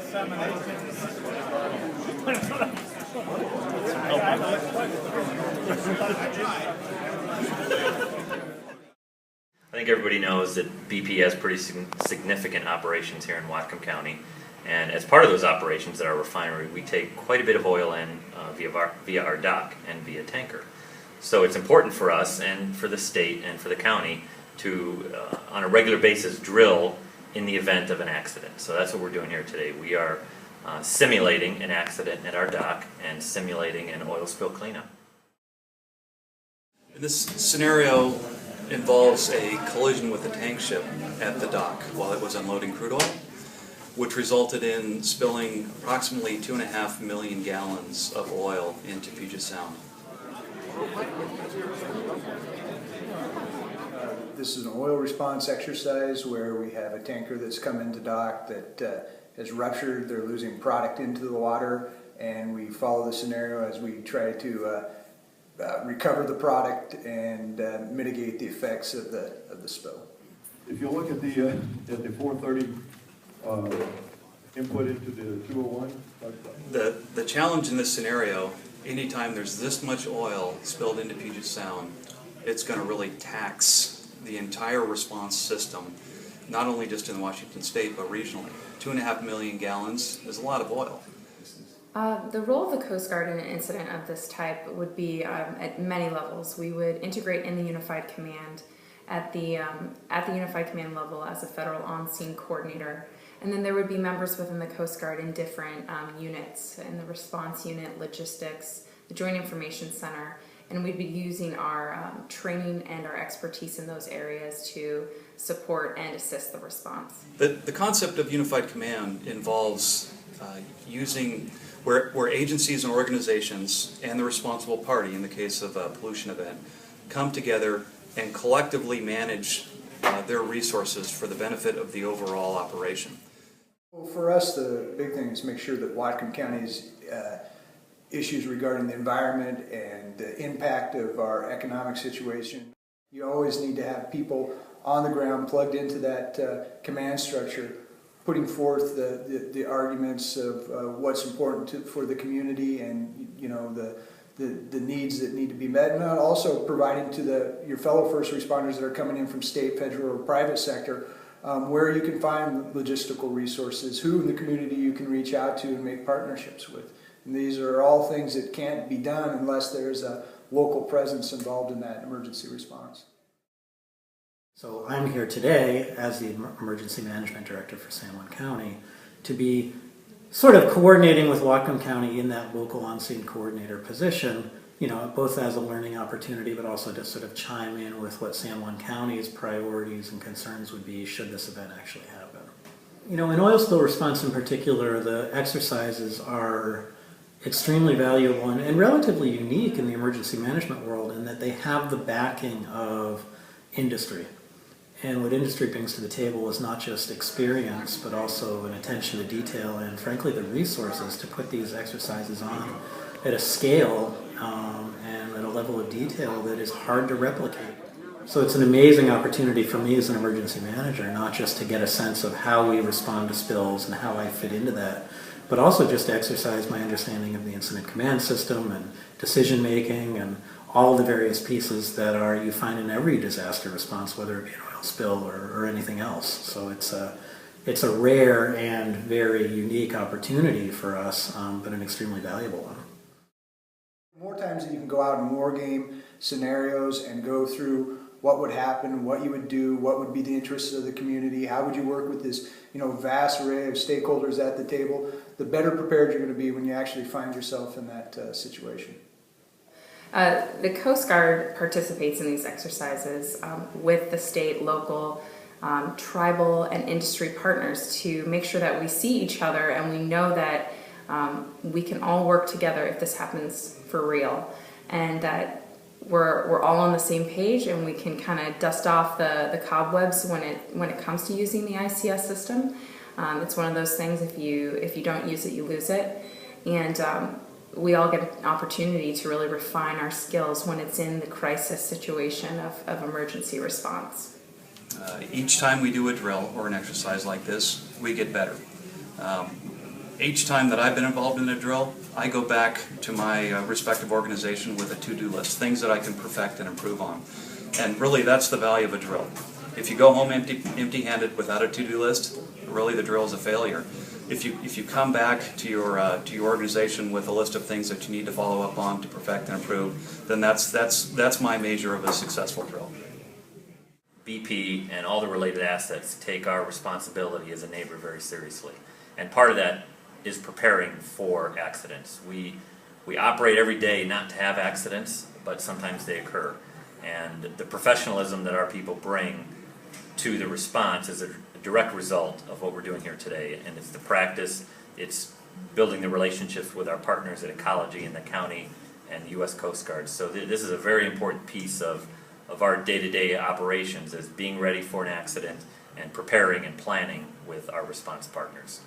I think everybody knows that BP has pretty significant operations here in Whatcom County, and as part of those operations at our refinery, we take quite a bit of oil in via our dock and via tanker. So it's important for us and for the state and for the county to, on a regular basis, drill in the event of an accident. So that's what we're doing here today. We are simulating an accident at our dock and simulating an oil spill cleanup. This scenario involves a collision with a tank ship at the dock while it was unloading crude oil, which resulted in spilling approximately 2.5 million gallons of oil into Puget Sound. This is an oil response exercise where we have a tanker that's come into dock that has ruptured. They're losing product into the water, and we follow the scenario as we try to recover the product and mitigate the effects of the spill. If you look at the 430 input into the 201, The challenge in this scenario, anytime there's this much oil spilled into Puget Sound, it's going to really tax the entire response system, not only just in Washington State, but regionally. 2.5 million gallons is a lot of oil. The role of the Coast Guard in an incident of this type would be at many levels. We would integrate in the Unified Command at the Unified Command level as a federal on-scene coordinator. And then there would be members within the Coast Guard in different units, in the response unit, logistics, the Joint Information Center, and we'd be using our training and our expertise in those areas to support and assist the response. The concept of Unified Command involves using where agencies and organizations and the responsible party, in the case of a pollution event, come together and collectively manage their resources for the benefit of the overall operation. Well, for us, the big thing is make sure that Whatcom County's issues regarding the environment and the impact of our economic situation. You always need to have people on the ground plugged into that command structure, putting forth the arguments of what's important for the community and the needs that need to be met, and also providing to your fellow first responders that are coming in from state, federal, or private sector where you can find logistical resources, who in the community you can reach out to and make partnerships with. And these are all things that can't be done unless there's a local presence involved in that emergency response. So I'm here today as the Emergency Management Director for San Juan County to be sort of coordinating with Whatcom County in that local on-scene coordinator position, both as a learning opportunity, but also to sort of chime in with what San Juan County's priorities and concerns would be should this event actually happen. In oil spill response in particular, the exercises are extremely valuable and relatively unique in the emergency management world in that they have the backing of industry. And what industry brings to the table is not just experience, but also an attention to detail and, frankly, the resources to put these exercises on at a scale and at a level of detail that is hard to replicate. So it's an amazing opportunity for me as an emergency manager, not just to get a sense of how we respond to spills and how I fit into that, but also just to exercise my understanding of the incident command system and decision making and all the various pieces that you find in every disaster response, whether it be an oil spill or anything else. So it's a rare and very unique opportunity for us, but an extremely valuable one. More times that you can go out and war game scenarios and go through what would happen, what you would do, what would be the interests of the community, how would you work with this vast array of stakeholders at the table, the better prepared you're going to be when you actually find yourself in that situation. The Coast Guard participates in these exercises with the state, local, tribal, and industry partners to make sure that we see each other and we know that we can all work together if this happens for real, and that we're all on the same page and we can kind of dust off the cobwebs when it comes to using the ICS system. It's one of those things, if you don't use it, you lose it. And we all get an opportunity to really refine our skills when it's in the crisis situation of emergency response. Each time we do a drill or an exercise like this, we get better. Each time that I've been involved in a drill, I go back to my respective organization with a to-do list, things that I can perfect and improve on. And really, that's the value of a drill. If you go home empty-handed without a to-do list, really the drill is a failure. If you come back to your organization with a list of things that you need to follow up on to perfect and improve, then that's my measure of a successful drill. BP and all the related assets take our responsibility as a neighbor very seriously. And part of that is preparing for accidents. We operate every day not to have accidents, but sometimes they occur. And the professionalism that our people bring to the response is a direct result of what we're doing here today. And it's the practice, it's building the relationships with our partners at Ecology and the county and the U.S. Coast Guard. So this is a very important piece of our day-to-day operations, is being ready for an accident and preparing and planning with our response partners.